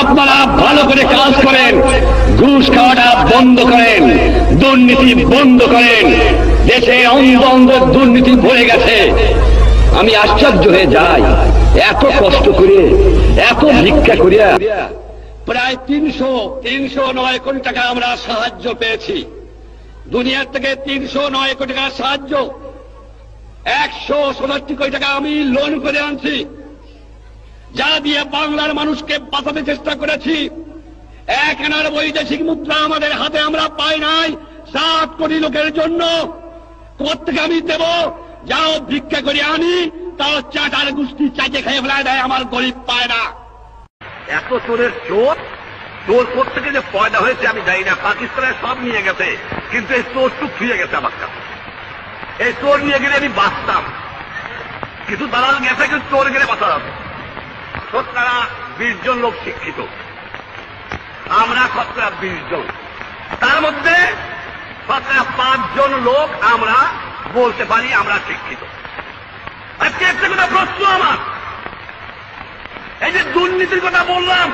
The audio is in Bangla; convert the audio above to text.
আপনারা ভালো করে কাজ করেন, ঘুষ খাওয়াটা বন্ধ করেন, দুর্নীতি বন্ধ করেন। দেশে অন্ধ অন্ধ দুর্নীতি ভরে গেছে। আমি আশ্চর্য হয়ে যাই, এত কষ্ট করে, এত ভিক্ষা করিয়া প্রায় 309 কোটি টাকা আমরা সাহায্য পেয়েছি। দুনিয়ার থেকে 309 কোটি টাকা সাহায্য, 167 কোটি টাকা আমি লোন করে আনছি, যা দিয়ে বাংলার মানুষকে বাঁচাতে চেষ্টা করেছি। 1 আনার বৈদেশিক মুদ্রা আমাদের হাতে আমরা পাই নাই 7 কোটি লোকের জন্য। কোথেকে আমি দেব? যাও ভিক্ষা করে আনি, তাও চাটার গুষ্টি চাইতে খেয়ে ফেলায় দেয়, আমার গরিব পায় না। এত চোরের চোর, চোর কোথেকে যে পয়দা হয়েছে আমি জানি না। পাকিস্তানের সব নিয়ে গেছে, কিন্তু এই চোরটুক ফিরে গেছে আমার কাছে। এই চোর নিয়ে গেলে আমি বাঁচতাম, কিছু দালাল গেছে, কিন্তু চোর গেলে বাঁচা যাবে। শতকরা 20 জন লোক শিক্ষিত, আমরা শতকরা 20 জন, তার মধ্যে শতকরা 5 জন লোক আমরা বলতে পারি আমরা শিক্ষিত। আজকে একটা কথা প্রশ্ন আমার, এই যে দুর্নীতির কথা বললাম,